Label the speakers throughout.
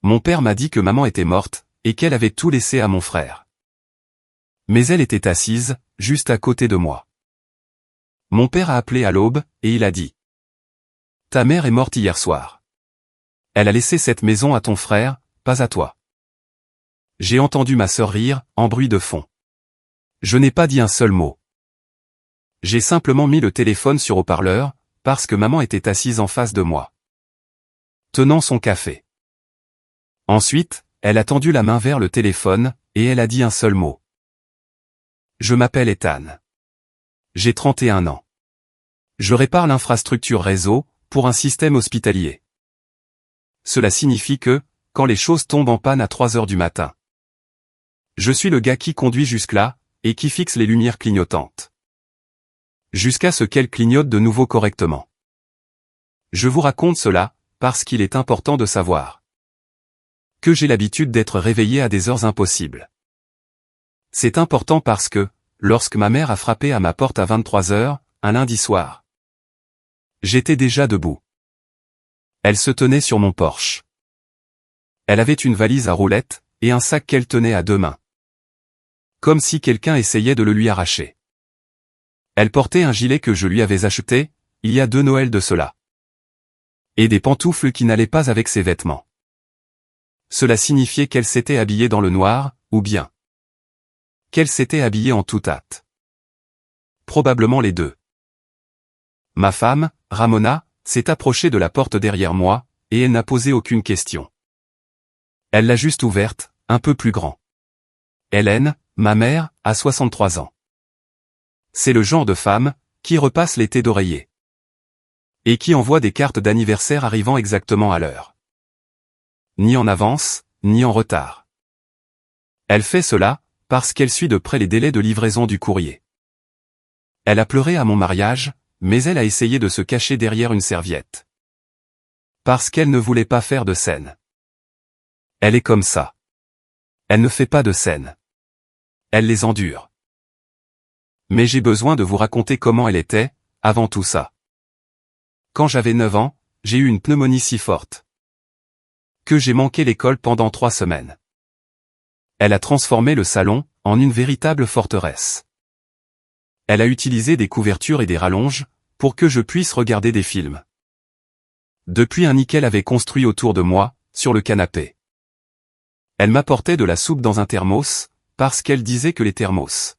Speaker 1: Mon père m'a dit que maman était morte, et qu'elle avait tout laissé à mon frère. Mais elle était assise, juste à côté de moi. Mon père a appelé à l'aube, et il a dit. Ta mère est morte hier soir. Elle a laissé cette maison à ton frère, pas à toi. J'ai entendu ma sœur rire, en bruit de fond. Je n'ai pas dit un seul mot. J'ai simplement mis le téléphone sur haut-parleur, parce que maman était assise en face de moi, tenant son café. Ensuite, elle a tendu la main vers le téléphone, et elle a dit un seul mot. Je m'appelle Ethan. J'ai 31 ans. Je répare l'infrastructure réseau, pour un système hospitalier. Cela signifie que, quand les choses tombent en panne à 3 heures du matin, je suis le gars qui conduit jusque-là, et qui fixe les lumières clignotantes. Jusqu'à ce qu'elles clignotent de nouveau correctement. Je vous raconte cela, parce qu'il est important de savoir que j'ai l'habitude d'être réveillé à des heures impossibles. C'est important parce que, lorsque ma mère a frappé à ma porte à 23 heures, un lundi soir, j'étais déjà debout. Elle se tenait sur mon porche. Elle avait une valise à roulettes, et un sac qu'elle tenait à 2 mains. Comme si quelqu'un essayait de le lui arracher. Elle portait un gilet que je lui avais acheté, il y a 2 Noëls de cela. Et des pantoufles qui n'allaient pas avec ses vêtements. Cela signifiait qu'elle s'était habillée dans le noir, ou bien qu'elle s'était habillée en toute hâte. Probablement les deux. Ma femme, Ramona, s'est approchée de la porte derrière moi, et elle n'a posé aucune question. Elle l'a juste ouverte, un peu plus grand. Hélène, ma mère, a 63 ans. C'est le genre de femme qui repasse l'été d'oreiller. Et qui envoie des cartes d'anniversaire arrivant exactement à l'heure. Ni en avance, ni en retard. Elle fait cela, parce qu'elle suit de près les délais de livraison du courrier. Elle a pleuré à mon mariage, mais elle a essayé de se cacher derrière une serviette. Parce qu'elle ne voulait pas faire de scène. Elle est comme ça. Elle ne fait pas de scène. Elle les endure. Mais j'ai besoin de vous raconter comment elle était, avant tout ça. Quand j'avais 9 ans, j'ai eu une pneumonie si forte que j'ai manqué l'école pendant 3 semaines. Elle a transformé le salon en une véritable forteresse. Elle a utilisé des couvertures et des rallonges pour que je puisse regarder des films. Depuis un nid qu'elle avait construit autour de moi, sur le canapé. Elle m'apportait de la soupe dans un thermos, parce qu'elle disait que les thermos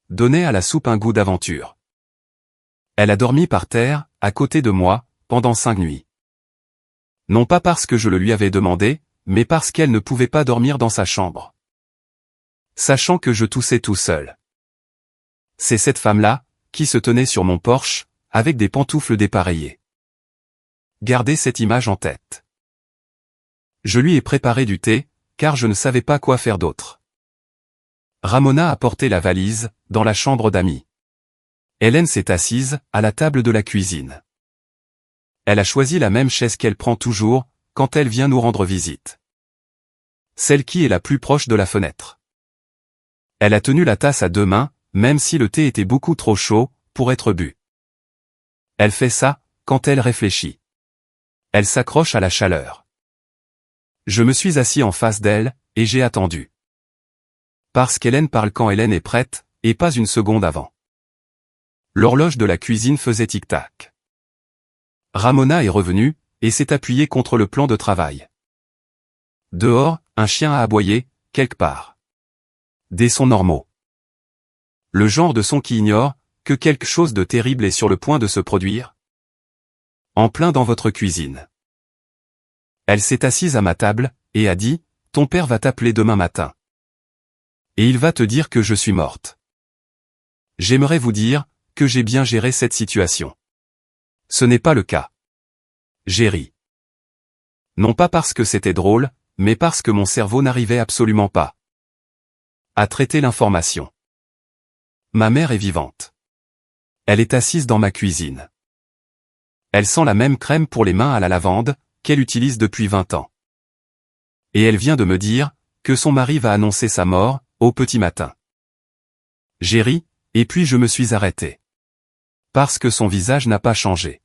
Speaker 1: donnaient à la soupe un goût d'aventure. Elle a dormi par terre, à côté de moi, pendant 5 nuits. Non pas parce que je le lui avais demandé, mais parce qu'elle ne pouvait pas dormir dans sa chambre. Sachant que je toussais tout seul. C'est cette femme-là, qui se tenait sur mon porche, avec des pantoufles dépareillées. Gardez cette image en tête. Je lui ai préparé du thé, car je ne savais pas quoi faire d'autre. Ramona a porté la valise, dans la chambre d'amis. Hélène s'est assise, à la table de la cuisine. Elle a choisi la même chaise qu'elle prend toujours, quand elle vient nous rendre visite. Celle qui est la plus proche de la fenêtre. Elle a tenu la tasse à 2 mains, même si le thé était beaucoup trop chaud, pour être bu. Elle fait ça, quand elle réfléchit. Elle s'accroche à la chaleur. Je me suis assis en face d'elle, et j'ai attendu. Parce qu'Hélène parle quand Hélène est prête, et pas une seconde avant. L'horloge de la cuisine faisait tic-tac. Ramona est revenue, et s'est appuyée contre le plan de travail. Dehors, un chien a aboyé, quelque part. Des sons normaux. Le genre de son qui ignore que quelque chose de terrible est sur le point de se produire. En plein dans votre cuisine. Elle s'est assise à ma table, et a dit, « Ton père va t'appeler demain matin. Et il va te dire que je suis morte. » J'aimerais vous dire que j'ai bien géré cette situation. Ce n'est pas le cas. J'ai ri. Non pas parce que c'était drôle, mais parce que mon cerveau n'arrivait absolument pas à traiter l'information. Ma mère est vivante. Elle est assise dans ma cuisine. Elle sent la même crème pour les mains à la lavande, qu'elle utilise depuis 20 ans. Et elle vient de me dire que son mari va annoncer sa mort, au petit matin. J'ai ri, et puis je me suis arrêté. Parce que son visage n'a pas changé.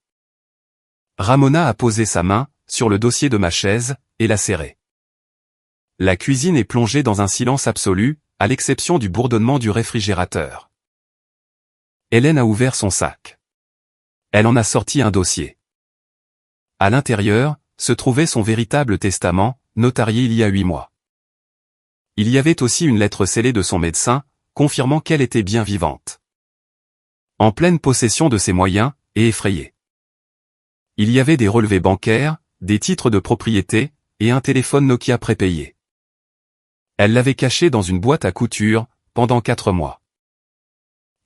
Speaker 1: Ramona a posé sa main sur le dossier de ma chaise, et l'a serré. La cuisine est plongée dans un silence absolu, à l'exception du bourdonnement du réfrigérateur. Hélène a ouvert son sac. Elle en a sorti un dossier. À l'intérieur, se trouvait son véritable testament, notarié il y a 8 mois. Il y avait aussi une lettre scellée de son médecin, confirmant qu'elle était bien vivante. En pleine possession de ses moyens, et effrayée. Il y avait des relevés bancaires, des titres de propriété, et un téléphone Nokia prépayé. Elle l'avait caché dans une boîte à couture, pendant 4 mois.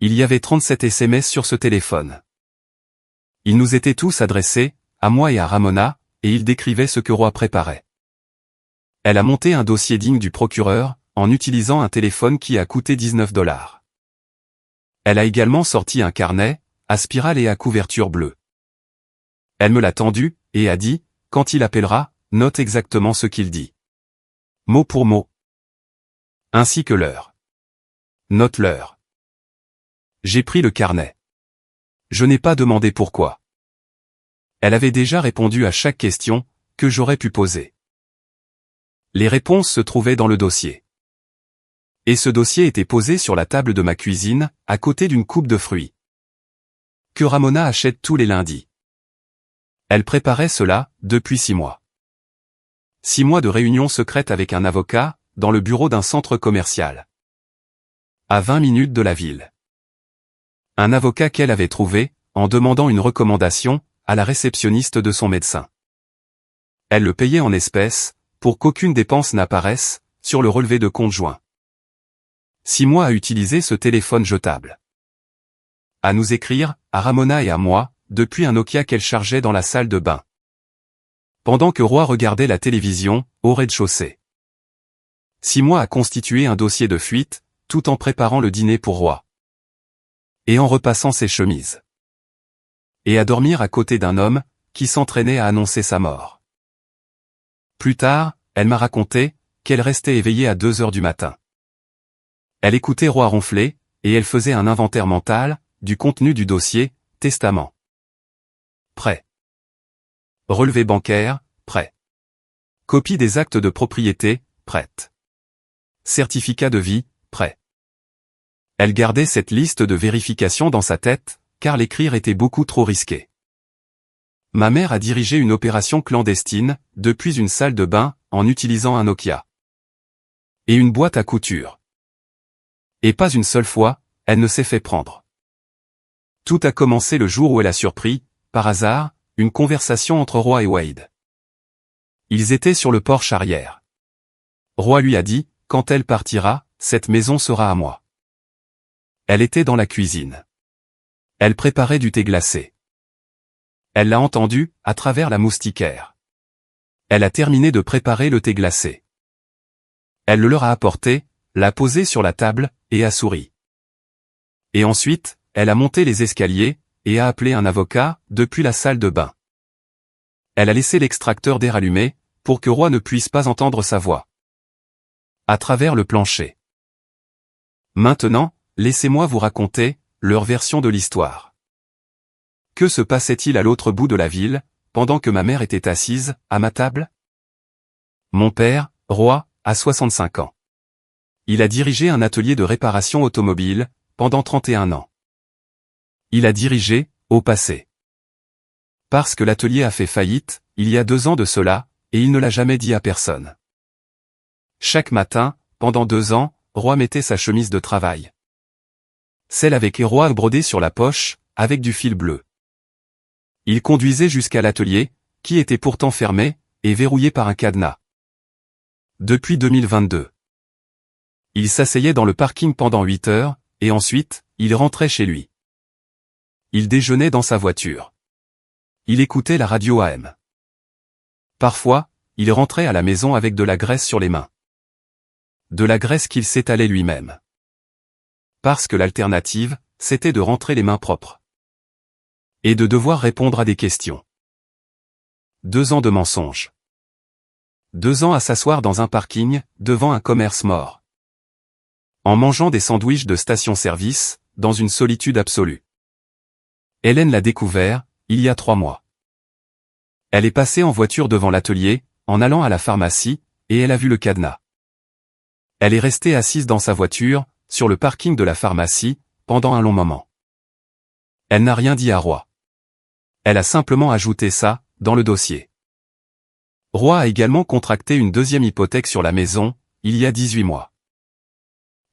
Speaker 1: Il y avait 37 SMS sur ce téléphone. Ils nous étaient tous adressés, à moi et à Ramona, et ils décrivaient ce que Roy préparait. Elle a monté un dossier digne du procureur, en utilisant un téléphone qui a coûté 19 $. Elle a également sorti un carnet, à spirale et à couverture bleue. Elle me l'a tendu, et a dit, quand il appellera, note exactement ce qu'il dit. Mot pour mot. Ainsi que l'heure. Note l'heure. J'ai pris le carnet. Je n'ai pas demandé pourquoi. Elle avait déjà répondu à chaque question, que j'aurais pu poser. Les réponses se trouvaient dans le dossier. Et ce dossier était posé sur la table de ma cuisine, à côté d'une coupe de fruits. Que Ramona achète tous les lundis. Elle préparait cela, depuis 6 mois. 6 mois de réunions secrètes avec un avocat, dans le bureau d'un centre commercial. À 20 minutes de la ville. Un avocat qu'elle avait trouvé, en demandant une recommandation, à la réceptionniste de son médecin. Elle le payait en espèces, pour qu'aucune dépense n'apparaisse, sur le relevé de compte joint. 6 mois à utiliser ce téléphone jetable. À nous écrire, à Ramona et à moi, depuis un Nokia qu'elle chargeait dans la salle de bain. Pendant que Roy regardait la télévision, au rez-de-chaussée. 6 mois à constituer un dossier de fuite, tout en préparant le dîner pour Roy. Et en repassant ses chemises. Et à dormir à côté d'un homme, qui s'entraînait à annoncer sa mort. Plus tard, elle m'a raconté, qu'elle restait éveillée à 2 heures du matin. Elle écoutait Roy ronfler, et elle faisait un inventaire mental, du contenu du dossier, testament. Prêt. Relevé bancaire, prêt. Copie des actes de propriété, prête. Certificat de vie, prêt. Elle gardait cette liste de vérification dans sa tête, car l'écrire était beaucoup trop risqué. Ma mère a dirigé une opération clandestine, depuis une salle de bain, en utilisant un Nokia. Et une boîte à couture. Et pas une seule fois, elle ne s'est fait prendre. Tout a commencé le jour où elle a surpris, par hasard, une conversation entre Roy et Wade. Ils étaient sur le porche arrière. Roy lui a dit, quand elle partira, cette maison sera à moi. Elle était dans la cuisine. Elle préparait du thé glacé. Elle l'a entendu, à travers la moustiquaire. Elle a terminé de préparer le thé glacé. Elle le leur a apporté, l'a posé sur la table, et a souri. Et ensuite, elle a monté les escaliers, et a appelé un avocat, depuis la salle de bain. Elle a laissé l'extracteur d'air allumé, pour que Roy ne puisse pas entendre sa voix. À travers le plancher. Maintenant, laissez-moi vous raconter, leur version de l'histoire. Que se passait-il à l'autre bout de la ville, pendant que ma mère était assise, à ma table? Mon père, Roy, a 65 ans. Il a dirigé un atelier de réparation automobile, pendant 31 ans. Il a dirigé, au passé. Parce que l'atelier a fait faillite, il y a 2 ans de cela, et il ne l'a jamais dit à personne. Chaque matin, pendant 2 ans, Roy mettait sa chemise de travail. Celle avec Roy brodée sur la poche, avec du fil bleu. Il conduisait jusqu'à l'atelier, qui était pourtant fermé, et verrouillé par un cadenas. Depuis 2022. Il s'asseyait dans le parking pendant 8 heures, et ensuite, il rentrait chez lui. Il déjeunait dans sa voiture. Il écoutait la radio AM. Parfois, il rentrait à la maison avec de la graisse sur les mains. De la graisse qu'il s'étalait lui-même. Parce que l'alternative, c'était de rentrer les mains propres. Et de devoir répondre à des questions. 2 ans de mensonges. 2 ans à s'asseoir dans un parking, devant un commerce mort. En mangeant des sandwichs de station-service, dans une solitude absolue. Hélène l'a découvert, il y a 3 mois. Elle est passée en voiture devant l'atelier, en allant à la pharmacie, et elle a vu le cadenas. Elle est restée assise dans sa voiture, sur le parking de la pharmacie, pendant un long moment. Elle n'a rien dit à Roy. Elle a simplement ajouté ça, dans le dossier. Roy a également contracté une deuxième hypothèque sur la maison, il y a 18 mois.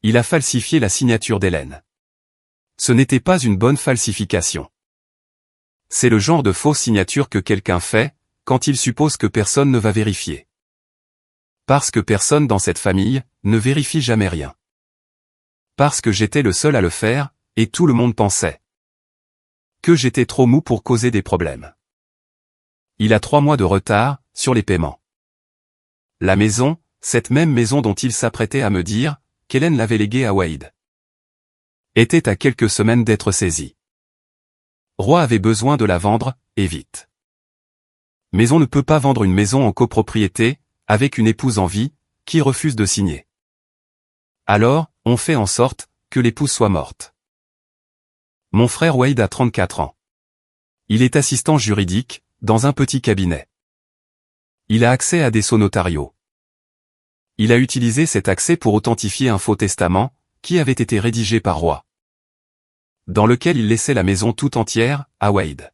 Speaker 1: Il a falsifié la signature d'Hélène. Ce n'était pas une bonne falsification. C'est le genre de fausse signature que quelqu'un fait, quand il suppose que personne ne va vérifier. Parce que personne dans cette famille ne vérifie jamais rien. Parce que j'étais le seul à le faire, et tout le monde pensait que j'étais trop mou pour causer des problèmes. Il a 3 mois de retard sur les paiements. La maison, cette même maison dont il s'apprêtait à me dire qu'Hélène l'avait léguée à Wade, était à quelques semaines d'être saisie. Roy avait besoin de la vendre, et vite. Mais on ne peut pas vendre une maison en copropriété, avec une épouse en vie, qui refuse de signer. Alors, on fait en sorte que l'épouse soit morte. Mon frère Wade a 34 ans. Il est assistant juridique, dans un petit cabinet. Il a accès à des sceaux notariaux. Il a utilisé cet accès pour authentifier un faux testament, qui avait été rédigé par Roy, dans lequel il laissait la maison tout entière à Wade.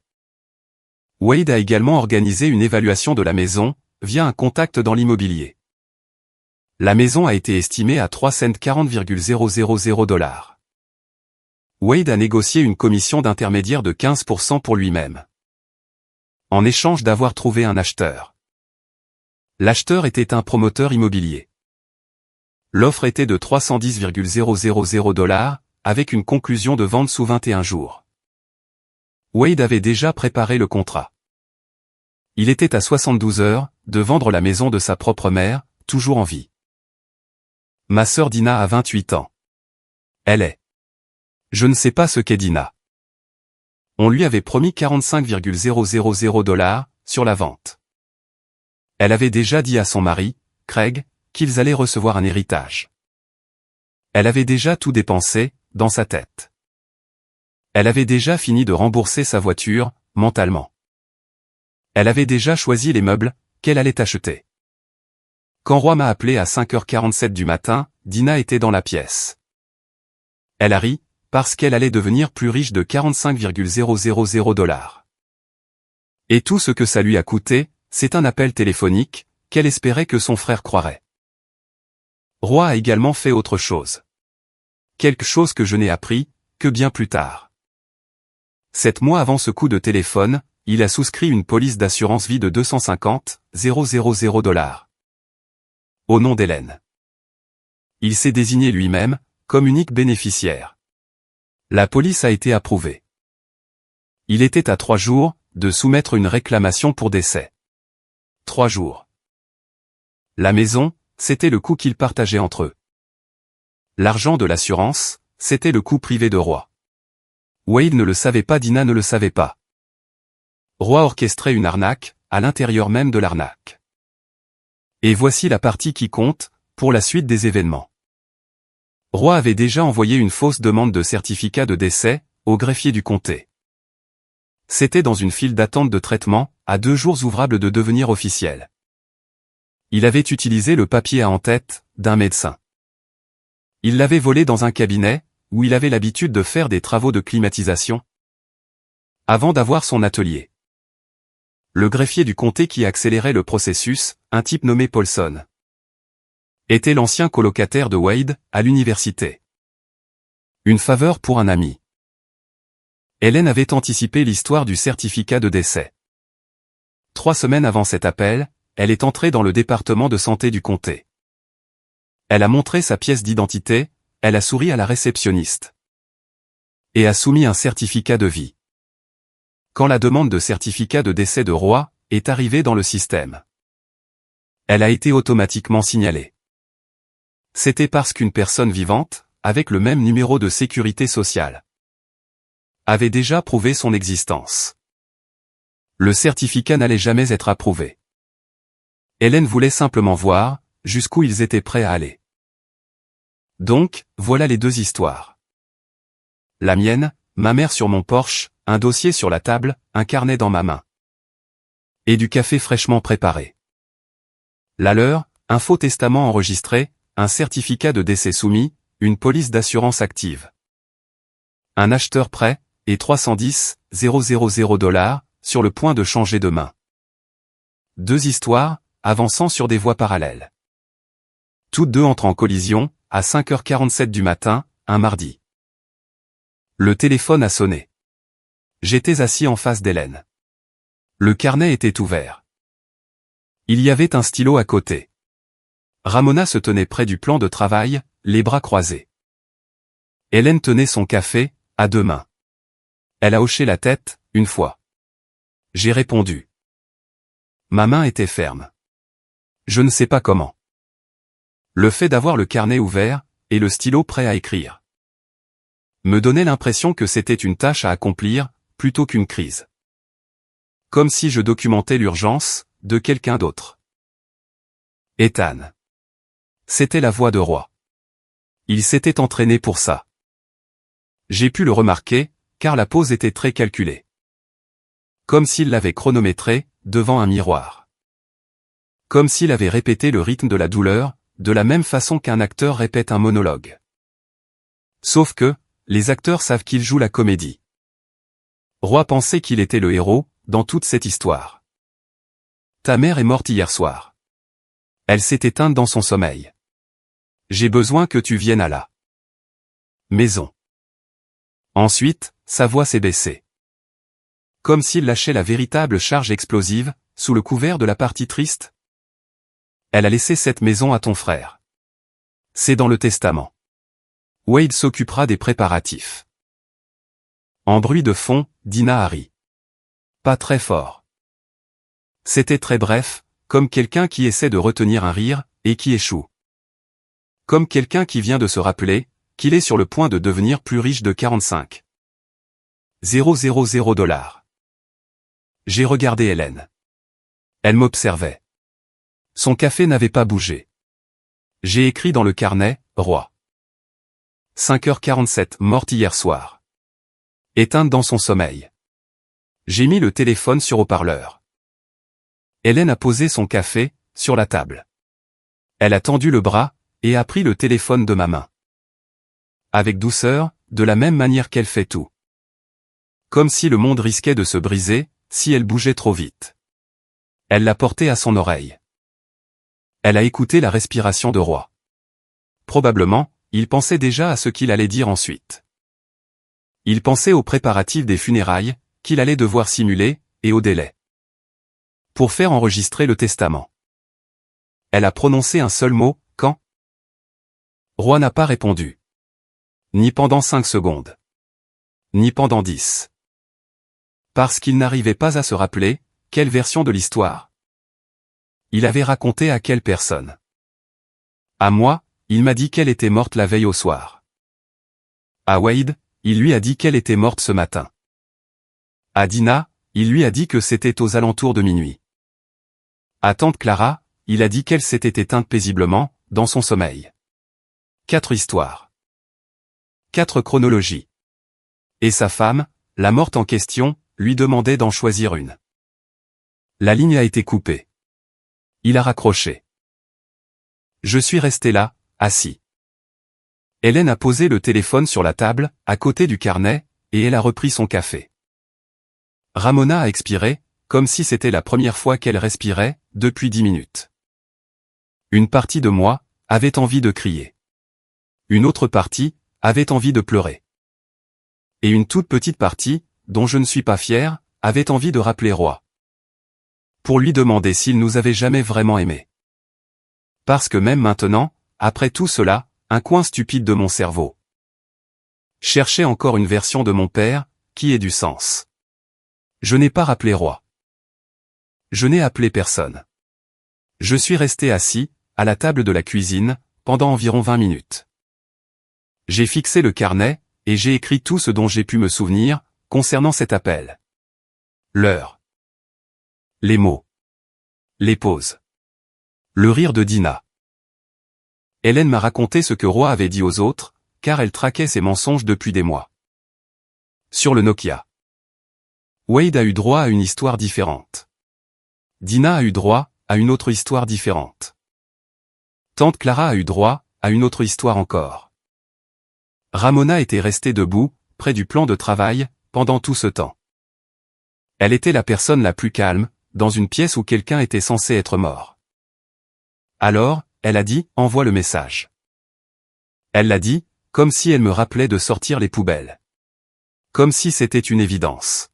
Speaker 1: Wade a également organisé une évaluation de la maison, via un contact dans l'immobilier. La maison a été estimée à 340,000 $. Wade a négocié une commission d'intermédiaire de 15% pour lui-même, en échange d'avoir trouvé un acheteur. L'acheteur était un promoteur immobilier. L'offre était de 310,000 $, avec une conclusion de vente sous 21 jours. Wade avait déjà préparé le contrat. Il était à 72 heures de vendre la maison de sa propre mère, toujours en vie. Ma sœur Dina a 28 ans. Elle est. Je ne sais pas ce qu'est Dina. On lui avait promis 45,000 $ sur la vente. Elle avait déjà dit à son mari, Craig, qu'ils allaient recevoir un héritage. Elle avait déjà tout dépensé, dans sa tête. Elle avait déjà fini de rembourser sa voiture, mentalement. Elle avait déjà choisi les meubles qu'elle allait acheter. Quand Roy m'a appelé à 5h47 du matin, Dina était dans la pièce. Elle a ri, parce qu'elle allait devenir plus riche de 45,000 $. Et tout ce que ça lui a coûté, c'est un appel téléphonique, qu'elle espérait que son frère croirait. Roy a également fait autre chose. Quelque chose que je n'ai appris, que bien plus tard. 7 mois avant ce coup de téléphone, il a souscrit une police d'assurance vie de 250,000 $. Au nom d'Hélène. Il s'est désigné lui-même, comme unique bénéficiaire. La police a été approuvée. Il était à 3 jours, de soumettre une réclamation pour décès. 3 jours. La maison, c'était le coût qu'ils partageaient entre eux. L'argent de l'assurance, c'était le coût privé de Roy. Wade ne le savait pas, Dina ne le savait pas. Roy orchestrait une arnaque, à l'intérieur même de l'arnaque. Et voici la partie qui compte, pour la suite des événements. Roy avait déjà envoyé une fausse demande de certificat de décès, au greffier du comté. C'était dans une file d'attente de traitement, à 2 jours ouvrables de devenir officiel. Il avait utilisé le papier à en-tête, d'un médecin. Il l'avait volé dans un cabinet, où il avait l'habitude de faire des travaux de climatisation, avant d'avoir son atelier. Le greffier du comté qui accélérait le processus, un type nommé Paulson, était l'ancien colocataire de Wade, à l'université. Une faveur pour un ami. Hélène avait anticipé l'histoire du certificat de décès. 3 semaines avant cet appel, elle est entrée dans le département de santé du comté. Elle a montré sa pièce d'identité, elle a souri à la réceptionniste. Et a soumis un certificat de vie. Quand la demande de certificat de décès de Roy est arrivée dans le système, elle a été automatiquement signalée. C'était parce qu'une personne vivante, avec le même numéro de sécurité sociale, avait déjà prouvé son existence. Le certificat n'allait jamais être approuvé. Hélène voulait simplement voir jusqu'où ils étaient prêts à aller. Donc, voilà les 2 histoires. La mienne, ma mère sur mon porche, un dossier sur la table, un carnet dans ma main. Et du café fraîchement préparé. la leur, un faux testament enregistré, un certificat de décès soumis, une police d'assurance active. Un acheteur prêt, et 310 000 $ sur le point de changer de main. Deux histoires, avançant sur des voies parallèles. Toutes deux entrent en collision, à 5h47 du matin, un mardi. Le téléphone a sonné. J'étais assis en face d'Hélène. Le carnet était ouvert. Il y avait un stylo à côté. Ramona se tenait près du plan de travail, les bras croisés. Hélène tenait son café, à deux mains. Elle a hoché la tête, une fois. J'ai répondu. Ma main était ferme. Je ne sais pas comment. Le fait d'avoir le carnet ouvert, et le stylo prêt à écrire, me donnait l'impression que c'était une tâche à accomplir, plutôt qu'une crise. Comme si je documentais l'urgence, de quelqu'un d'autre. Ethan. C'était la voix de Roy. Il s'était entraîné pour ça. J'ai pu le remarquer, car la pause était très calculée. Comme s'il l'avait chronométré, devant un miroir. Comme s'il avait répété le rythme de la douleur, de la même façon qu'un acteur répète un monologue. Sauf que, les acteurs savent qu'ils jouent la comédie. Roy pensait qu'il était le héros, dans toute cette histoire. Ta mère est morte hier soir. Elle s'est éteinte dans son sommeil. J'ai besoin que tu viennes à la maison. Ensuite, sa voix s'est baissée. Comme s'il lâchait la véritable charge explosive, sous le couvert de la partie triste. Elle a laissé cette maison à ton frère. C'est dans le testament. Wade s'occupera des préparatifs. En bruit de fond, Dina a ri. Pas très fort. C'était très bref, comme quelqu'un qui essaie de retenir un rire, et qui échoue. Comme quelqu'un qui vient de se rappeler, qu'il est sur le point de devenir plus riche de 45 000 $. J'ai regardé Hélène. Elle m'observait. Son café n'avait pas bougé. J'ai écrit dans le carnet, Roy. 5h47, morte hier soir. Éteinte dans son sommeil. J'ai mis le téléphone sur haut-parleur. Hélène a posé son café, sur la table. Elle a tendu le bras, et a pris le téléphone de ma main. Avec douceur, de la même manière qu'elle fait tout. Comme si le monde risquait de se briser, si elle bougeait trop vite. Elle l'a porté à son oreille. Elle a écouté la respiration de Roy. Probablement, il pensait déjà à ce qu'il allait dire ensuite. Il pensait aux préparatifs des funérailles, qu'il allait devoir simuler, et au délai. Pour faire enregistrer le testament. Elle a prononcé un seul mot, quand? Roy n'a pas répondu. Ni pendant 5 secondes. Ni pendant 10. Parce qu'il n'arrivait pas à se rappeler, quelle version de l'histoire il avait raconté à quelle personne. À moi, il m'a dit qu'elle était morte la veille au soir. À Wade, il lui a dit qu'elle était morte ce matin. À Dina, il lui a dit que c'était aux alentours de minuit. À tante Clara, il a dit qu'elle s'était éteinte paisiblement, dans son sommeil. 4 histoires. 4 chronologies. Et sa femme, la morte en question, lui demandait d'en choisir une. La ligne a été coupée. Il a raccroché. Je suis resté là, assis. Hélène a posé le téléphone sur la table, à côté du carnet, et elle a repris son café. Ramona a expiré, comme si c'était la première fois qu'elle respirait, depuis 10 minutes. Une partie de moi, avait envie de crier. Une autre partie, avait envie de pleurer. Et une toute petite partie, dont je ne suis pas fier, avait envie de rappeler Roy. Pour lui demander s'il nous avait jamais vraiment aimés. Parce que même maintenant, après tout cela, un coin stupide de mon cerveau cherchait encore une version de mon père, qui ait du sens. Je n'ai pas rappelé Roy. Je n'ai appelé personne. Je suis resté assis, à la table de la cuisine, pendant environ 20 minutes. J'ai fixé le carnet, et j'ai écrit tout ce dont j'ai pu me souvenir, concernant cet appel. L'heure. Les mots. Les pauses. Le rire de Dina. Hélène m'a raconté ce que Roy avait dit aux autres, car elle traquait ses mensonges depuis des mois. Sur le Nokia. Wade a eu droit à une histoire différente. Dina a eu droit à une autre histoire différente. Tante Clara a eu droit à une autre histoire encore. Ramona était restée debout, près du plan de travail, pendant tout ce temps. Elle était la personne la plus calme, dans une pièce où quelqu'un était censé être mort. Alors, elle a dit, envoie le message. Elle l'a dit, comme si elle me rappelait de sortir les poubelles. Comme si c'était une évidence.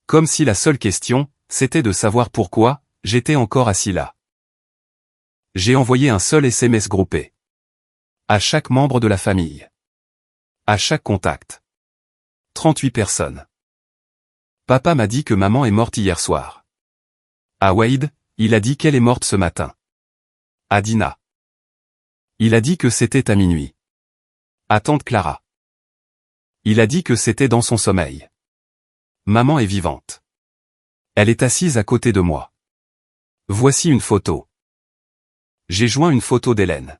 Speaker 1: Comme si la seule question, c'était de savoir pourquoi, j'étais encore assis là. J'ai envoyé un seul SMS groupé. À chaque membre de la famille. À chaque contact. 38 personnes. Papa m'a dit que maman est morte hier soir. À Wade, il a dit qu'elle est morte ce matin. À Dina. Il a dit que c'était à minuit. À tante Clara. Il a dit que c'était dans son sommeil. Maman est vivante. Elle est assise à côté de moi. Voici une photo. J'ai joint une photo d'Hélène.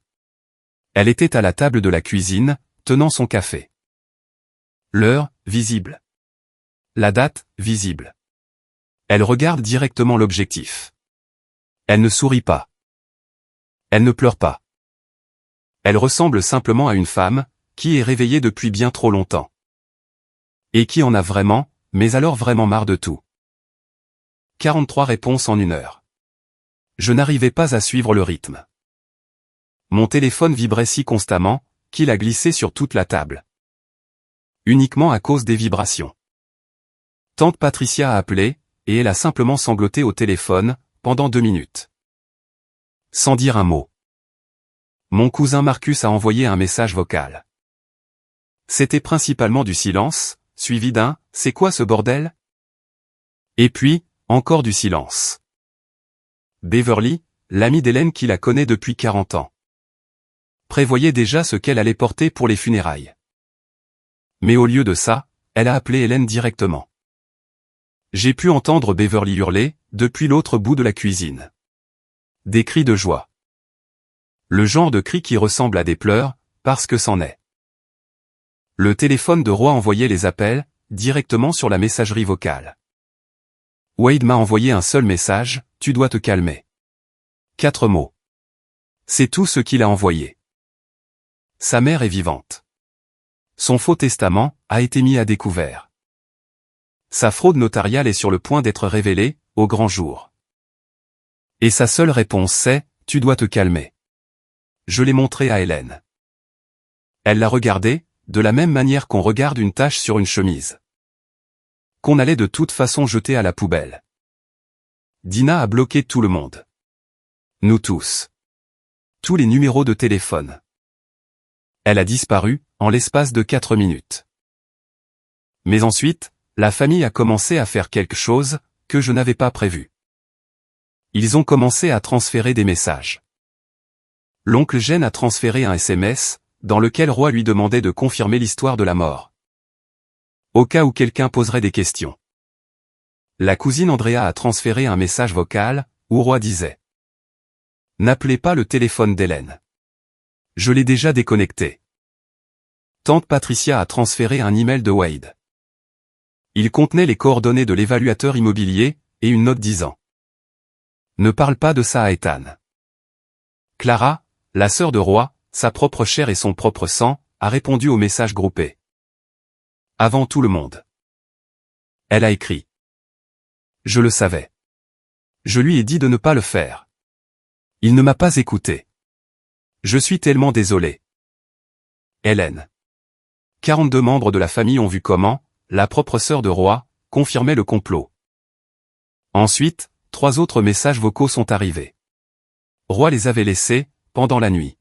Speaker 1: Elle était à la table de la cuisine, tenant son café. L'heure, visible. La date, visible. Elle regarde directement l'objectif. Elle ne sourit pas. Elle ne pleure pas. Elle ressemble simplement à une femme, qui est réveillée depuis bien trop longtemps. Et qui en a vraiment, mais alors vraiment marre de tout. 43 réponses en 1 heure. Je n'arrivais pas à suivre le rythme. Mon téléphone vibrait si constamment, qu'il a glissé sur toute la table. Uniquement à cause des vibrations. Tante Patricia a appelé, et elle a simplement sangloté au téléphone, pendant 2 minutes. Sans dire un mot. Mon cousin Marcus a envoyé un message vocal. C'était principalement du silence, suivi d'un « C'est quoi ce bordel ?» Et puis, encore du silence. Beverly, l'amie d'Hélène qui la connaît depuis 40 ans. Prévoyait déjà ce qu'elle allait porter pour les funérailles. Mais au lieu de ça, elle a appelé Hélène directement. J'ai pu entendre Beverly hurler, depuis l'autre bout de la cuisine. Des cris de joie. Le genre de cri qui ressemble à des pleurs, parce que c'en est. Le téléphone de Roy envoyait les appels, directement sur la messagerie vocale. Wade m'a envoyé un seul message, « Tu dois te calmer ». 4 mots. C'est tout ce qu'il a envoyé. Sa mère est vivante. Son faux testament a été mis à découvert. Sa fraude notariale est sur le point d'être révélée, au grand jour. Et sa seule réponse c'est « Tu dois te calmer ». Je l'ai montré à Hélène. Elle l'a regardé, de la même manière qu'on regarde une tache sur une chemise. Qu'on allait de toute façon jeter à la poubelle. Dina a bloqué tout le monde. Nous tous. Tous les numéros de téléphone. Elle a disparu, en l'espace de 4 minutes. Mais ensuite, la famille a commencé à faire quelque chose, que je n'avais pas prévu. Ils ont commencé à transférer des messages. L'oncle Gene a transféré un SMS, dans lequel Roy lui demandait de confirmer l'histoire de la mort. Au cas où quelqu'un poserait des questions. La cousine Andrea a transféré un message vocal, où Roy disait « N'appelez pas le téléphone d'Hélène. Je l'ai déjà déconnecté. » Tante Patricia a transféré un email de Wade. Il contenait les coordonnées de l'évaluateur immobilier, et une note disant « Ne parle pas de ça à Ethan. » Clara, la sœur de Roy, sa propre chair et son propre sang, a répondu au message groupé. Avant tout le monde. Elle a écrit. Je le savais. Je lui ai dit de ne pas le faire. Il ne m'a pas écouté. Je suis tellement désolé. Hélène. 42 membres de la famille ont vu comment, la propre sœur de Roy, confirmait le complot. Ensuite, 3 autres messages vocaux sont arrivés. Roy les avait laissés, pendant la nuit.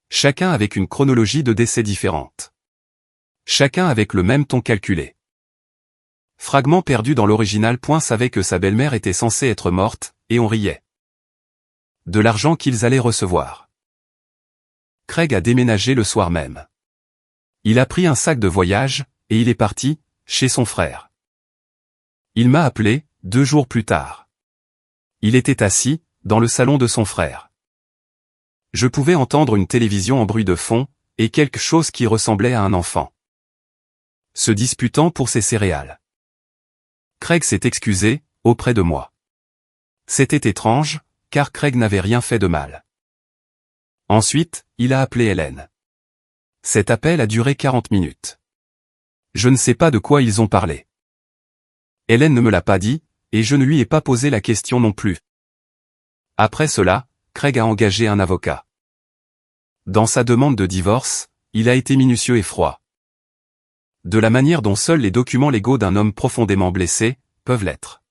Speaker 1: Chacun avec une chronologie de décès différente. Chacun avec le même ton calculé. Fragment perdu dans l'original. Savait que sa belle-mère était censée être morte, et on riait. De l'argent qu'ils allaient recevoir. Craig a déménagé le soir même. Il a pris un sac de voyage, et il est parti, chez son frère. Il m'a appelé, 2 jours plus tard. Il était assis, dans le salon de son frère. Je pouvais entendre une télévision en bruit de fond, et quelque chose qui ressemblait à un enfant. Se disputant pour ses céréales. Craig s'est excusé, auprès de moi. C'était étrange, car Craig n'avait rien fait de mal. Ensuite, il a appelé Hélène. Cet appel a duré 40 minutes. Je ne sais pas de quoi ils ont parlé. Hélène ne me l'a pas dit, et je ne lui ai pas posé la question non plus. Après cela, Craig a engagé un avocat. Dans sa demande de divorce, il a été minutieux et froid. De la manière dont seuls les documents légaux d'un homme profondément blessé peuvent l'être.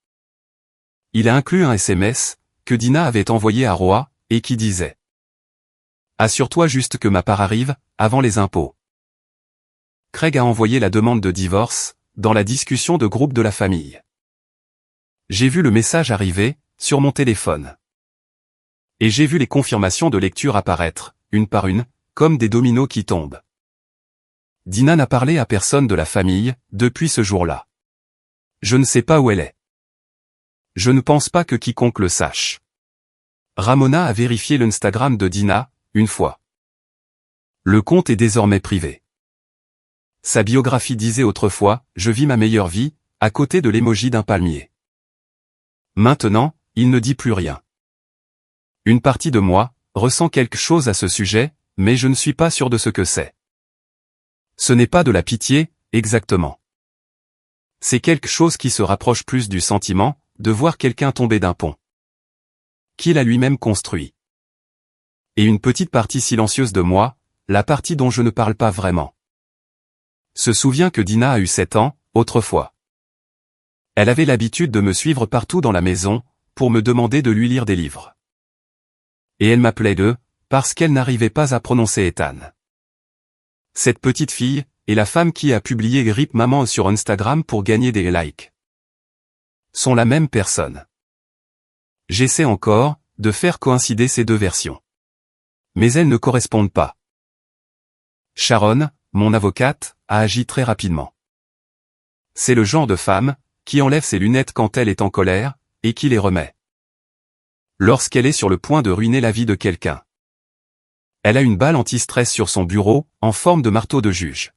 Speaker 1: Il a inclus un SMS que Dina avait envoyé à Roa et qui disait « Assure-toi juste que ma part arrive avant les impôts ». Craig a envoyé la demande de divorce dans la discussion de groupe de la famille. J'ai vu le message arriver sur mon téléphone. Et j'ai vu les confirmations de lecture apparaître, une par une, comme des dominos qui tombent. Dina n'a parlé à personne de la famille depuis ce jour-là. Je ne sais pas où elle est. Je ne pense pas que quiconque le sache. Ramona a vérifié l'Instagram de Dina, une fois. Le compte est désormais privé. Sa biographie disait autrefois « Je vis ma meilleure vie », à côté de l'émoji d'un palmier. Maintenant, il ne dit plus rien. Une partie de moi ressent quelque chose à ce sujet, mais je ne suis pas sûr de ce que c'est. Ce n'est pas de la pitié, exactement. C'est quelque chose qui se rapproche plus du sentiment de voir quelqu'un tomber d'un pont qu'il a lui-même construit. Et une petite partie silencieuse de moi, la partie dont je ne parle pas vraiment, se souvient que Dina a eu 7 ans, autrefois. Elle avait l'habitude de me suivre partout dans la maison, pour me demander de lui lire des livres. Et elle m'appelait de, parce qu'elle n'arrivait pas à prononcer Ethan. Cette petite fille est la femme qui a publié Grip Maman sur Instagram pour gagner des likes. Sont la même personne. J'essaie encore de faire coïncider ces deux versions. Mais elles ne correspondent pas. Sharon, mon avocate, a agi très rapidement. C'est le genre de femme qui enlève ses lunettes quand elle est en colère, et qui les remet lorsqu'elle est sur le point de ruiner la vie de quelqu'un. Elle a une balle anti-stress sur son bureau, en forme de marteau de juge.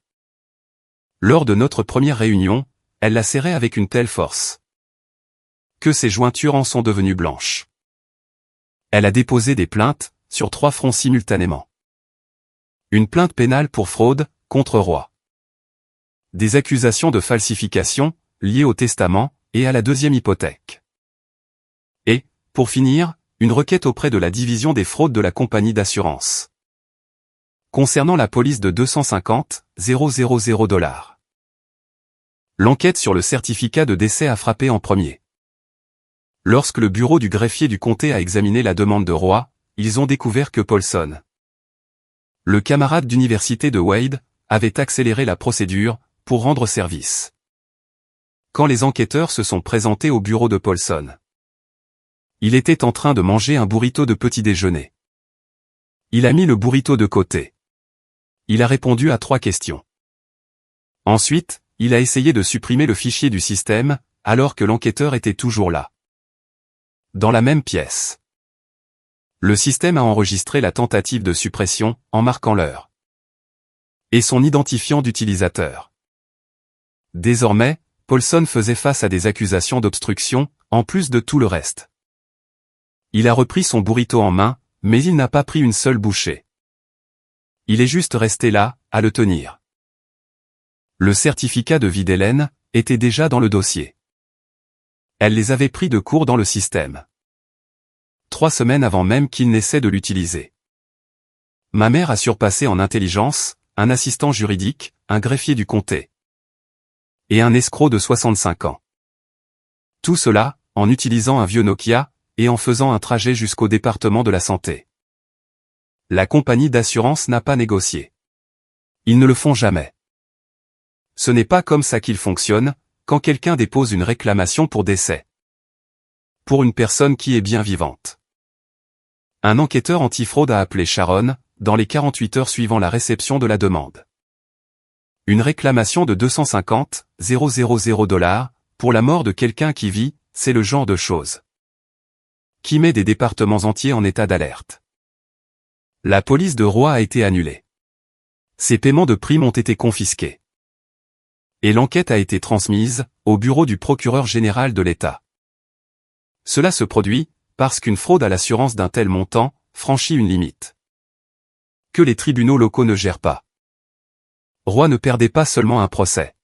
Speaker 1: Lors de notre première réunion, elle l'a serré avec une telle force que ses jointures en sont devenues blanches. Elle a déposé des plaintes sur 3 fronts simultanément. Une plainte pénale pour fraude contre Roy. Des accusations de falsification liées au testament et à la deuxième hypothèque. Et, pour finir, une requête auprès de la division des fraudes de la compagnie d'assurance. Concernant la police de 250 000 $. L'enquête sur le certificat de décès a frappé en premier. Lorsque le bureau du greffier du comté a examiné la demande de Roy, ils ont découvert que Paulson, le camarade d'université de Wade, avait accéléré la procédure pour rendre service. Quand les enquêteurs se sont présentés au bureau de Paulson, il était en train de manger un burrito de petit déjeuner. Il a mis le burrito de côté. Il a répondu à 3 questions. Ensuite, il a essayé de supprimer le fichier du système, alors que l'enquêteur était toujours là. Dans la même pièce. Le système a enregistré la tentative de suppression, en marquant l'heure et son identifiant d'utilisateur. Désormais, Paulson faisait face à des accusations d'obstruction, en plus de tout le reste. Il a repris son burrito en main, mais il n'a pas pris une seule bouchée. Il est juste resté là, à le tenir. Le certificat de vie d'Hélène était déjà dans le dossier. Elle les avait pris de court dans le système. 3 semaines avant même qu'il n'essaie de l'utiliser. Ma mère a surpassé en intelligence un assistant juridique, un greffier du comté et un escroc de 65 ans. Tout cela, en utilisant un vieux Nokia, et en faisant un trajet jusqu'au département de la santé. La compagnie d'assurance n'a pas négocié. Ils ne le font jamais. Ce n'est pas comme ça qu'ils fonctionnent, quand quelqu'un dépose une réclamation pour décès. Pour une personne qui est bien vivante. Un enquêteur antifraude a appelé Sharon, dans les 48 heures suivant la réception de la demande. Une réclamation de 250 000 $, pour la mort de quelqu'un qui vit, c'est le genre de choses qui met des départements entiers en état d'alerte. La police de Roy a été annulée. Ses paiements de primes ont été confisqués. Et l'enquête a été transmise au bureau du procureur général de l'État. Cela se produit parce qu'une fraude à l'assurance d'un tel montant franchit une limite que les tribunaux locaux ne gèrent pas. Roy ne perdait pas seulement un procès.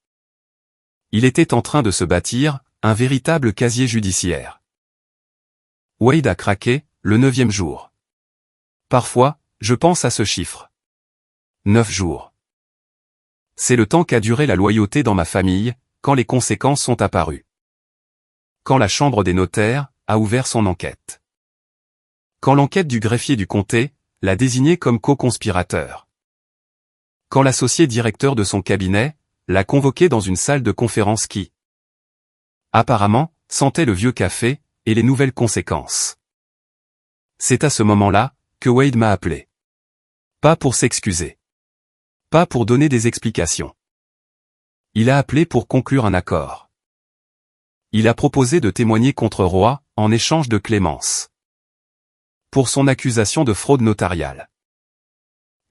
Speaker 1: Il était en train de se bâtir un véritable casier judiciaire. Wade a craqué, le 9e jour. Parfois, je pense à ce chiffre. 9 jours. C'est le temps qu'a duré la loyauté dans ma famille, quand les conséquences sont apparues. Quand la Chambre des notaires a ouvert son enquête. Quand l'enquête du greffier du comté l'a désigné comme co-conspirateur. Quand l'associé directeur de son cabinet l'a convoqué dans une salle de conférence qui, apparemment, sentait le vieux café et les nouvelles conséquences. C'est à ce moment-là que Wade m'a appelé. Pas pour s'excuser. Pas pour donner des explications. Il a appelé pour conclure un accord. Il a proposé de témoigner contre Roy en échange de clémence. Pour son accusation de fraude notariale.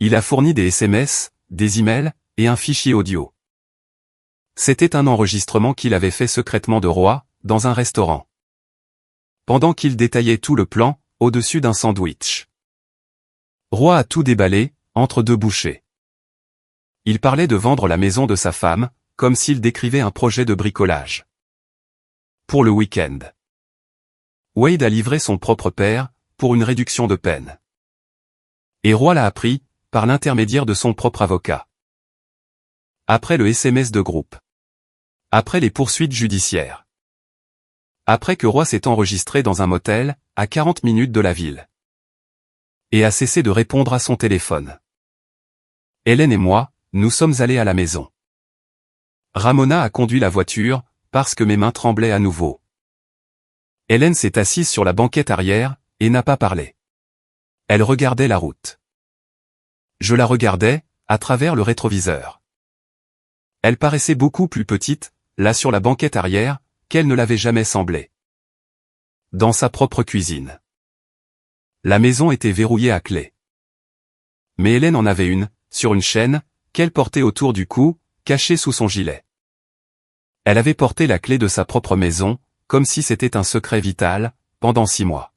Speaker 1: Il a fourni des SMS, des emails et un fichier audio. C'était un enregistrement qu'il avait fait secrètement de Roy, dans un restaurant. Pendant qu'il détaillait tout le plan, au-dessus d'un sandwich. Roy a tout déballé, entre deux bouchées. Il parlait de vendre la maison de sa femme, comme s'il décrivait un projet de bricolage. Pour le week-end. Wade a livré son propre père, pour une réduction de peine. Et Roy l'a appris, par l'intermédiaire de son propre avocat. Après le SMS de groupe. Après les poursuites judiciaires. Après que Roy s'est enregistré dans un motel, à 40 minutes de la ville. Et a cessé de répondre à son téléphone. Hélène et moi, nous sommes allés à la maison. Ramona a conduit la voiture, parce que mes mains tremblaient à nouveau. Hélène s'est assise sur la banquette arrière, et n'a pas parlé. Elle regardait la route. Je la regardais, à travers le rétroviseur. Elle paraissait beaucoup plus petite, là sur la banquette arrière, qu'elle ne l'avait jamais semblé. Dans sa propre cuisine. La maison était verrouillée à clé. Mais Hélène en avait une, sur une chaîne, qu'elle portait autour du cou, cachée sous son gilet. Elle avait porté la clé de sa propre maison, comme si c'était un secret vital, pendant 6 mois.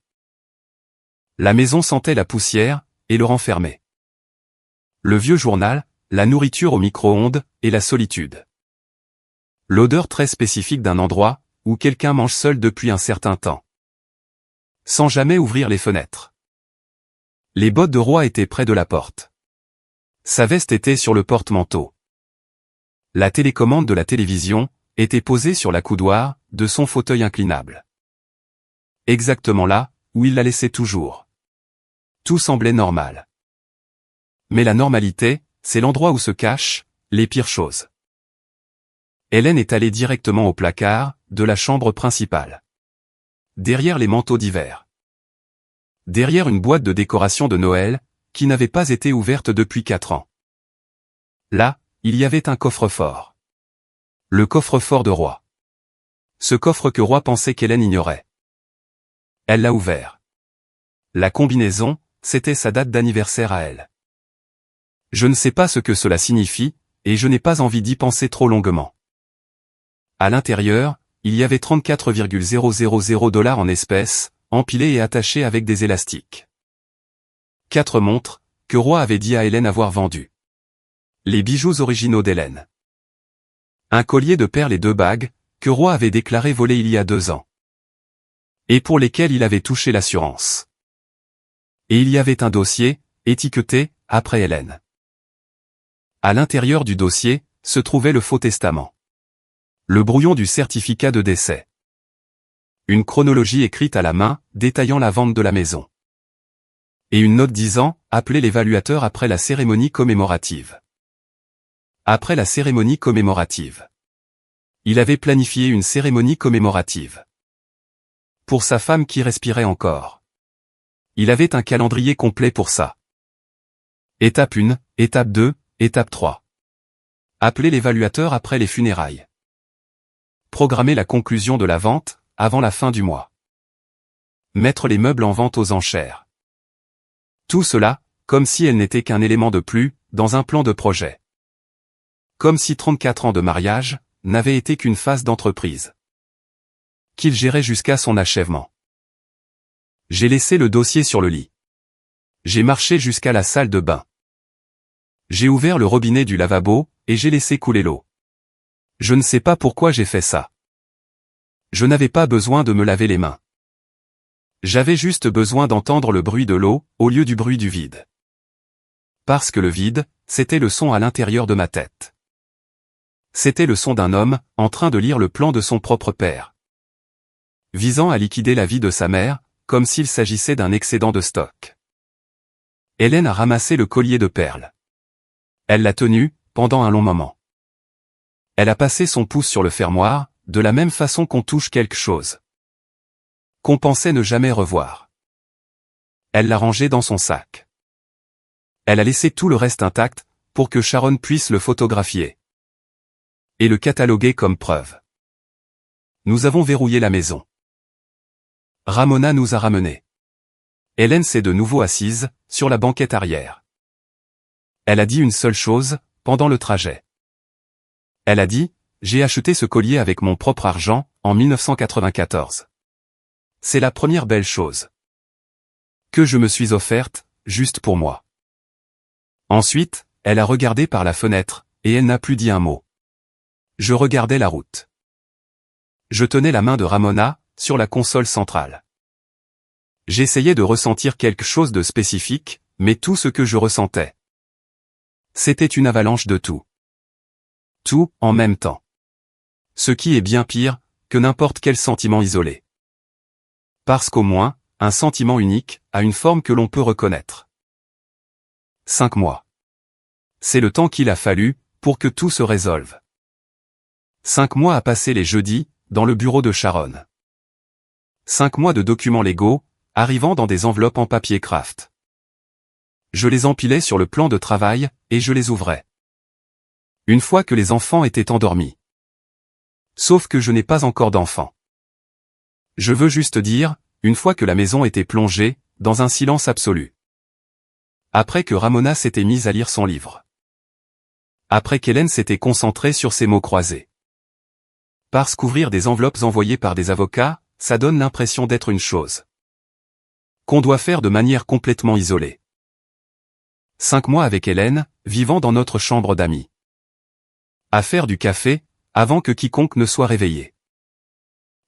Speaker 1: La maison sentait la poussière, et le renfermait. Le vieux journal, la nourriture au micro-ondes, et la solitude. L'odeur très spécifique d'un endroit, où quelqu'un mange seul depuis un certain temps. Sans jamais ouvrir les fenêtres. Les bottes de Roy étaient près de la porte. Sa veste était sur le porte-manteau. La télécommande de la télévision était posée sur la coudoir de son fauteuil inclinable. Exactement là, où il la laissait toujours. Tout semblait normal. Mais la normalité, c'est l'endroit où se cachent les pires choses. Hélène est allée directement au placard de la chambre principale. Derrière les manteaux d'hiver. Derrière une boîte de décoration de Noël, qui n'avait pas été ouverte depuis 4 ans. Là, il y avait un coffre-fort. Le coffre-fort de Roy. Ce coffre que Roy pensait qu'Hélène ignorait. Elle l'a ouvert. La combinaison, c'était sa date d'anniversaire à elle. Je ne sais pas ce que cela signifie, et je n'ai pas envie d'y penser trop longuement. À l'intérieur, il y avait 34,000 $ en espèces, empilés et attachés avec des élastiques. 4 montres, que Roy avait dit à Hélène avoir vendues. Les bijoux originaux d'Hélène. Un collier de perles et 2 bagues, que Roy avait déclaré voler il y a 2 ans. Et pour lesquels il avait touché l'assurance. Et il y avait un dossier, étiqueté, après Hélène. À l'intérieur du dossier, se trouvait le faux testament. Le brouillon du certificat de décès. Une chronologie écrite à la main, détaillant la vente de la maison. Et une note disant, appelez l'évaluateur après la cérémonie commémorative. Après la cérémonie commémorative. Il avait planifié une cérémonie commémorative. Pour sa femme qui respirait encore. Il avait un calendrier complet pour ça. Étape 1, étape 2, étape 3. Appeler l'évaluateur après les funérailles. Programmer la conclusion de la vente, avant la fin du mois. Mettre les meubles en vente aux enchères. Tout cela, comme si elle n'était qu'un élément de plus, dans un plan de projet. Comme si 34 ans de mariage, n'avaient été qu'une phase d'entreprise. Qu'il gérait jusqu'à son achèvement. J'ai laissé le dossier sur le lit. J'ai marché jusqu'à la salle de bain. J'ai ouvert le robinet du lavabo, et j'ai laissé couler l'eau. Je ne sais pas pourquoi j'ai fait ça. Je n'avais pas besoin de me laver les mains. J'avais juste besoin d'entendre le bruit de l'eau, au lieu du bruit du vide. Parce que le vide, c'était le son à l'intérieur de ma tête. C'était le son d'un homme, en train de lire le plan de son propre père. Visant à liquider la vie de sa mère, comme s'il s'agissait d'un excédent de stock. Hélène a ramassé le collier de perles. Elle l'a tenu, pendant un long moment. Elle a passé son pouce sur le fermoir, de la même façon qu'on touche quelque chose qu'on pensait ne jamais revoir. Elle l'a rangé dans son sac. Elle a laissé tout le reste intact, pour que Sharon puisse le photographier. Et le cataloguer comme preuve. Nous avons verrouillé la maison. Ramona nous a ramenés. Hélène s'est de nouveau assise, sur la banquette arrière. Elle a dit une seule chose, pendant le trajet. Elle a dit, j'ai acheté ce collier avec mon propre argent, en 1994. C'est la première belle chose que je me suis offerte, juste pour moi. Ensuite, elle a regardé par la fenêtre, et elle n'a plus dit un mot. Je regardais la route. Je tenais la main de Ramona, sur la console centrale. J'essayais de ressentir quelque chose de spécifique, mais tout ce que je ressentais, c'était une avalanche de tout. Tout, en même temps. Ce qui est bien pire, que n'importe quel sentiment isolé. Parce qu'au moins, un sentiment unique, a une forme que l'on peut reconnaître. 5 mois. C'est le temps qu'il a fallu, pour que tout se résolve. 5 mois à passer les jeudis, dans le bureau de Sharon. 5 mois de documents légaux, arrivant dans des enveloppes en papier craft. Je les empilais sur le plan de travail, et je les ouvrais. Une fois que les enfants étaient endormis. Sauf que je n'ai pas encore d'enfants. Je veux juste dire, une fois que la maison était plongée, dans un silence absolu. Après que Ramona s'était mise à lire son livre. Après qu'Hélène s'était concentrée sur ses mots croisés. Parce qu'ouvrir des enveloppes envoyées par des avocats, ça donne l'impression d'être une chose qu'on doit faire de manière complètement isolée. 5 mois avec Hélène, vivant dans notre chambre d'amis. À faire du café, avant que quiconque ne soit réveillé.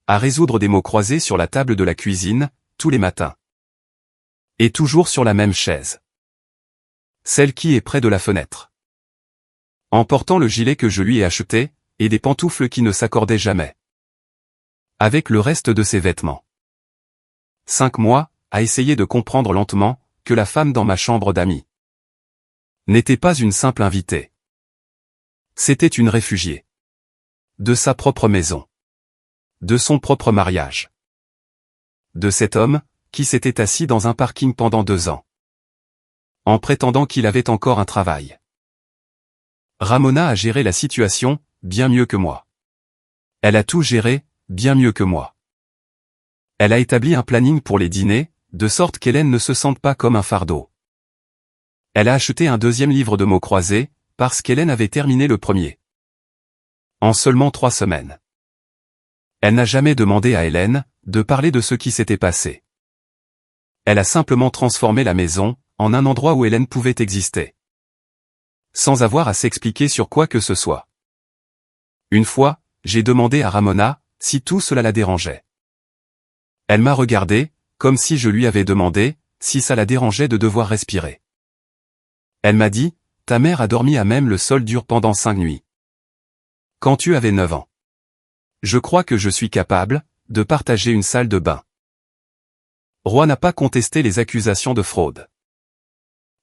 Speaker 1: À résoudre des mots croisés sur la table de la cuisine, tous les matins. Et toujours sur la même chaise. Celle qui est près de la fenêtre. En portant le gilet que je lui ai acheté, et des pantoufles qui ne s'accordaient jamais. Avec le reste de ses vêtements. 5 mois, à essayer de comprendre lentement, que la femme dans ma chambre d'amis n'était pas une simple invitée. C'était une réfugiée. De sa propre maison. De son propre mariage. De cet homme, qui s'était assis dans un parking pendant 2 ans. En prétendant qu'il avait encore un travail. Ramona a géré la situation, bien mieux que moi. Elle a tout géré, bien mieux que moi. Elle a établi un planning pour les dîners, de sorte qu'Hélène ne se sente pas comme un fardeau. Elle a acheté un 2e livre de mots croisés, parce qu'Hélène avait terminé le premier. En seulement 3 semaines. Elle n'a jamais demandé à Hélène, de parler de ce qui s'était passé. Elle a simplement transformé la maison, en un endroit où Hélène pouvait exister. Sans avoir à s'expliquer sur quoi que ce soit. Une fois, j'ai demandé à Ramona, si tout cela la dérangeait. Elle m'a regardé, comme si je lui avais demandé, si ça la dérangeait de devoir respirer. Elle m'a dit, ta mère a dormi à même le sol dur pendant 5 nuits. Quand tu avais 9 ans. Je crois que je suis capable, de partager une salle de bain. Roy n'a pas contesté les accusations de fraude.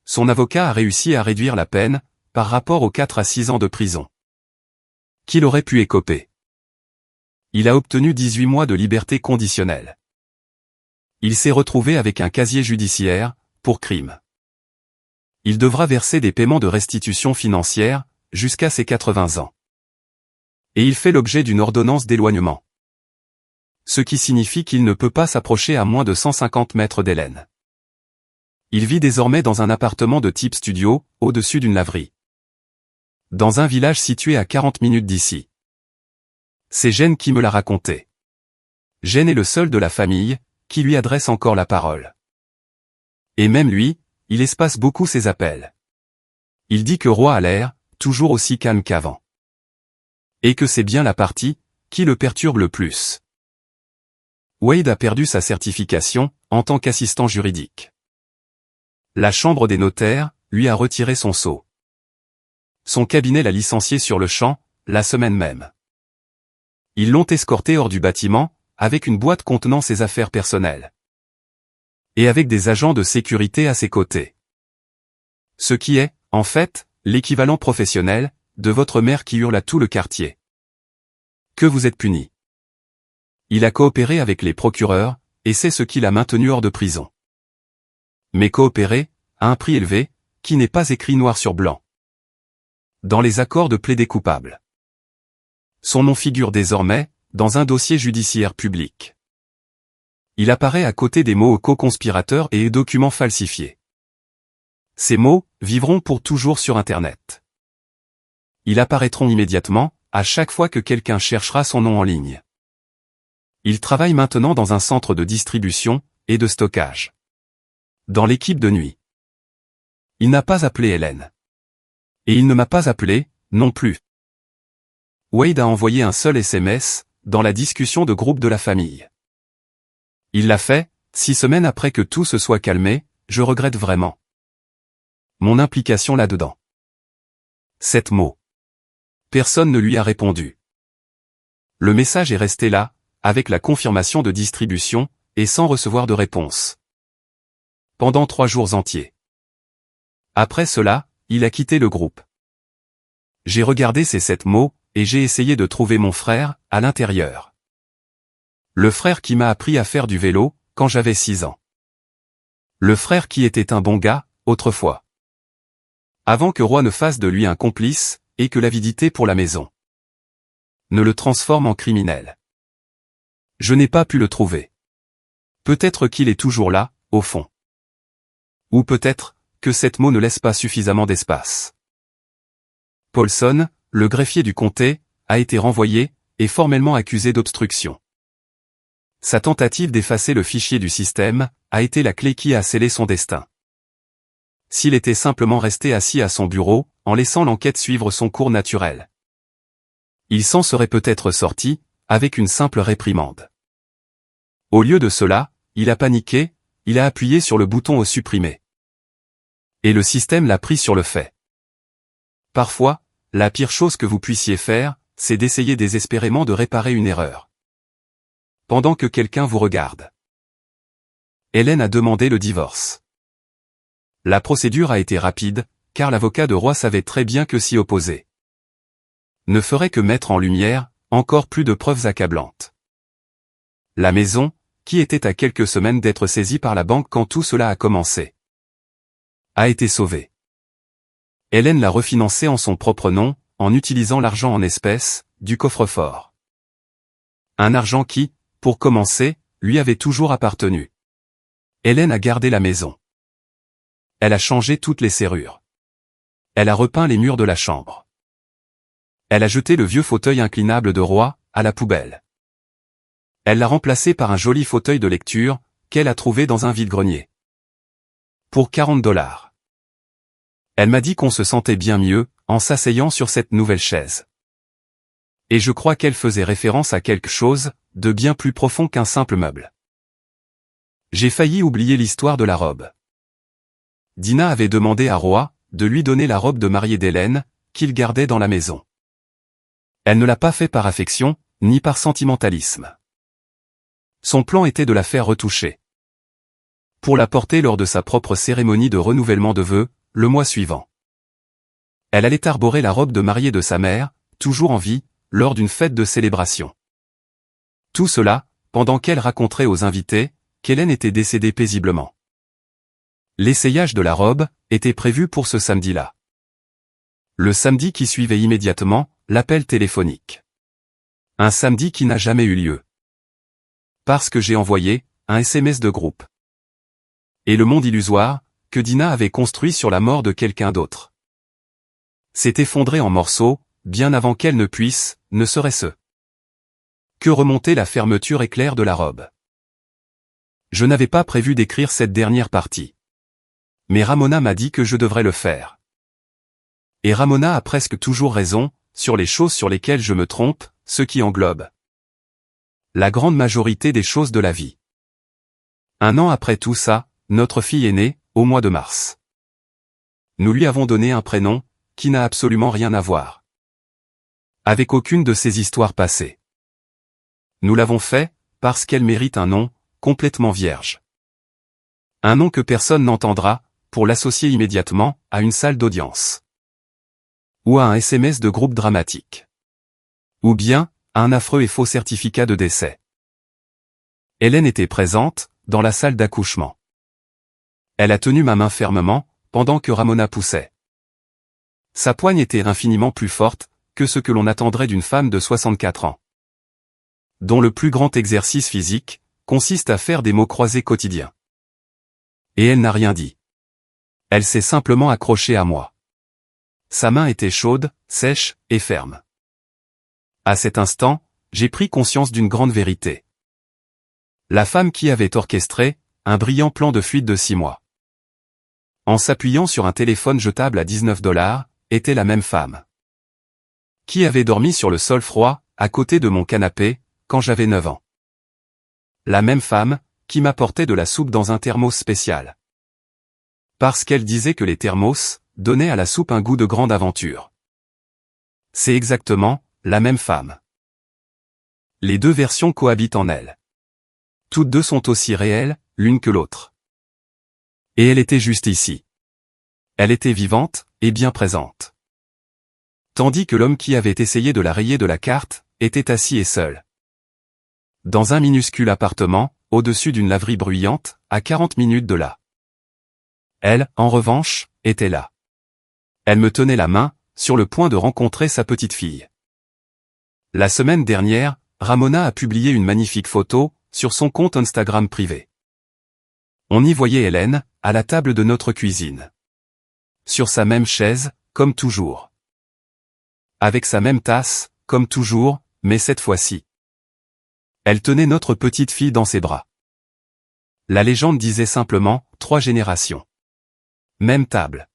Speaker 1: Son avocat a réussi à réduire la peine, par rapport aux 4 à 6 ans de prison qu'il aurait pu écoper. Il a obtenu 18 mois de liberté conditionnelle. Il s'est retrouvé avec un casier judiciaire, pour crime. Il devra verser des paiements de restitution financière, jusqu'à ses 80 ans. Et il fait l'objet d'une ordonnance d'éloignement. Ce qui signifie qu'il ne peut pas s'approcher à moins de 150 mètres d'Hélène. Il vit désormais dans un appartement de type studio, au-dessus d'une laverie. Dans un village situé à 40 minutes d'ici. C'est Gênes qui me l'a raconté. Gênes est le seul de la famille, qui lui adresse encore la parole. Et même lui, il espace beaucoup ses appels. Il dit que Roy a l'air, toujours aussi calme qu'avant. Et que c'est bien la partie, qui le perturbe le plus. Wade a perdu sa certification, en tant qu'assistant juridique. La chambre des notaires, lui a retiré son sceau. Son cabinet l'a licencié sur le champ, la semaine même. Ils l'ont escorté hors du bâtiment, avec une boîte contenant ses affaires personnelles. Et avec des agents de sécurité à ses côtés. Ce qui est, en fait, l'équivalent professionnel, de votre mère qui hurle à tout le quartier. Que vous êtes puni. Il a coopéré avec les procureurs, et c'est ce qui l'a maintenu hors de prison. Mais coopérer, à un prix élevé, qui n'est pas écrit noir sur blanc. Dans les accords de plaidé coupable. Son nom figure désormais, dans un dossier judiciaire public. Il apparaît à côté des mots co-conspirateurs et documents falsifiés. Ces mots vivront pour toujours sur Internet. Ils apparaîtront immédiatement, à chaque fois que quelqu'un cherchera son nom en ligne. Il travaille maintenant dans un centre de distribution et de stockage. Dans l'équipe de nuit. Il n'a pas appelé Hélène. Et il ne m'a pas appelé, non plus. Wade a envoyé un seul SMS, dans la discussion de groupe de la famille. Il l'a fait, 6 semaines après que tout se soit calmé, je regrette vraiment. Mon implication là-dedans. 7 mots. Personne ne lui a répondu. Le message est resté là, avec la confirmation de distribution, et sans recevoir de réponse. Pendant 3 jours entiers. Après cela, il a quitté le groupe. J'ai regardé ces 7 mots, et j'ai essayé de trouver mon frère, à l'intérieur. Le frère qui m'a appris à faire du vélo, quand j'avais 6 ans. Le frère qui était un bon gars, autrefois. Avant que Roy ne fasse de lui un complice, et que l'avidité pour la maison ne le transforme en criminel. Je n'ai pas pu le trouver. Peut-être qu'il est toujours là, au fond. Ou peut-être, que cette mot ne laisse pas suffisamment d'espace. Paulson, le greffier du comté, a été renvoyé, et formellement accusé d'obstruction. Sa tentative d'effacer le fichier du système, a été la clé qui a scellé son destin. S'il était simplement resté assis à son bureau, en laissant l'enquête suivre son cours naturel. Il s'en serait peut-être sorti, avec une simple réprimande. Au lieu de cela, il a paniqué, il a appuyé sur le bouton au supprimer. Et le système l'a pris sur le fait. Parfois, la pire chose que vous puissiez faire, c'est d'essayer désespérément de réparer une erreur. Pendant que quelqu'un vous regarde. Hélène a demandé le divorce. La procédure a été rapide, car l'avocat de Roy savait très bien que s'y opposer ne ferait que mettre en lumière, encore plus de preuves accablantes. La maison, qui était à quelques semaines d'être saisie par la banque quand tout cela a commencé, a été sauvée. Hélène l'a refinancée en son propre nom, en utilisant l'argent en espèces, du coffre-fort. Un argent qui, pour commencer, lui avait toujours appartenu. Hélène a gardé la maison. Elle a changé toutes les serrures. Elle a repeint les murs de la chambre. Elle a jeté le vieux fauteuil inclinable de Roy, à la poubelle. Elle l'a remplacé par un joli fauteuil de lecture, qu'elle a trouvé dans un vide-grenier. Pour $40. Elle m'a dit qu'on se sentait bien mieux, en s'asseyant sur cette nouvelle chaise. Et je crois qu'elle faisait référence à quelque chose, de bien plus profond qu'un simple meuble. J'ai failli oublier l'histoire de la robe. Dina avait demandé à Roy, de lui donner la robe de mariée d'Hélène, qu'il gardait dans la maison. Elle ne l'a pas fait par affection, ni par sentimentalisme. Son plan était de la faire retoucher. Pour la porter lors de sa propre cérémonie de renouvellement de vœux, le mois suivant. Elle allait arborer la robe de mariée de sa mère, toujours en vie, lors d'une fête de célébration. Tout cela, pendant qu'elle raconterait aux invités, qu'Hélène était décédée paisiblement. L'essayage de la robe, était prévu pour ce samedi-là. Le samedi qui suivait immédiatement, l'appel téléphonique. Un samedi qui n'a jamais eu lieu. Parce que j'ai envoyé, un SMS de groupe. Et le monde illusoire, que Dina avait construit sur la mort de quelqu'un d'autre, s'est effondré en morceaux, bien avant qu'elle ne puisse, ne serait-ce que remonter la fermeture éclair de la robe. Je n'avais pas prévu d'écrire cette dernière partie. Mais Ramona m'a dit que je devrais le faire. Et Ramona a presque toujours raison, sur les choses sur lesquelles je me trompe, ce qui englobe la grande majorité des choses de la vie. 1 an après tout ça, notre fille est née, au mois de mars. Nous lui avons donné un prénom, qui n'a absolument rien à voir avec aucune de ses histoires passées. Nous l'avons fait, parce qu'elle mérite un nom, complètement vierge. Un nom que personne n'entendra, pour l'associer immédiatement, à une salle d'audience. Ou à un SMS de groupe dramatique. Ou bien, à un affreux et faux certificat de décès. Hélène était présente, dans la salle d'accouchement. Elle a tenu ma main fermement, pendant que Ramona poussait. Sa poigne était infiniment plus forte, que ce que l'on attendrait d'une femme de 64 ans. Dont le plus grand exercice physique, consiste à faire des mots croisés quotidiens. Et elle n'a rien dit. Elle s'est simplement accrochée à moi. Sa main était chaude, sèche, et ferme. À cet instant, j'ai pris conscience d'une grande vérité. La femme qui avait orchestré un brillant plan de fuite de 6 mois. En s'appuyant sur un téléphone jetable à $19, était la même femme. Qui avait dormi sur le sol froid, à côté de mon canapé, quand j'avais 9 ans. La même femme, qui m'apportait de la soupe dans un thermos spécial. Parce qu'elle disait que les thermos donnaient à la soupe un goût de grande aventure. C'est exactement la même femme. Les deux versions cohabitent en elle. Toutes deux sont aussi réelles, l'une que l'autre. Et elle était juste ici. Elle était vivante, et bien présente. Tandis que l'homme qui avait essayé de la rayer de la carte, était assis et seul. Dans un minuscule appartement, au-dessus d'une laverie bruyante, à 40 minutes de là. Elle, en revanche, était là. Elle me tenait la main, sur le point de rencontrer sa petite fille. La semaine dernière, Ramona a publié une magnifique photo, sur son compte Instagram privé. On y voyait Hélène, à la table de notre cuisine. Sur sa même chaise, comme toujours. Avec sa même tasse, comme toujours, mais cette fois-ci. Elle tenait notre petite fille dans ses bras. La légende disait simplement, 3 générations. Même table.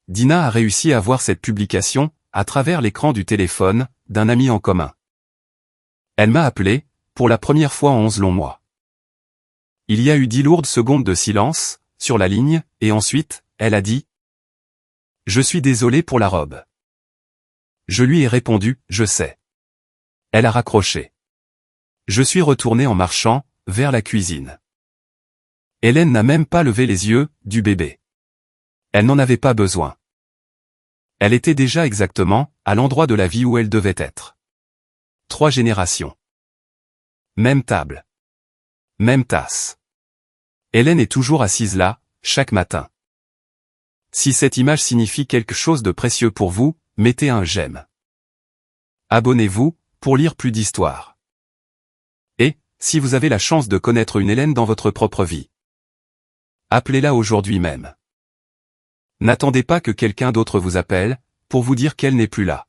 Speaker 1: Dina a réussi à voir cette publication, à travers l'écran du téléphone, d'un ami en commun. Elle m'a appelé, pour la première fois en 11 longs mois. Il y a eu 10 lourdes secondes de silence, sur la ligne, et ensuite, elle a dit « Je suis désolée pour la robe. » Je lui ai répondu « Je sais. » Elle a raccroché. Je suis retourné en marchant, vers la cuisine. Hélène n'a même pas levé les yeux, du bébé. Elle n'en avait pas besoin. Elle était déjà exactement, à l'endroit de la vie où elle devait être. 3 générations. Même table. Même tasse. Hélène est toujours assise là, chaque matin. Si cette image signifie quelque chose de précieux pour vous, mettez un j'aime. Abonnez-vous, pour lire plus d'histoires. Et, si vous avez la chance de connaître une Hélène dans votre propre vie, appelez-la aujourd'hui même. N'attendez pas que quelqu'un d'autre vous appelle, pour vous dire qu'elle n'est plus là.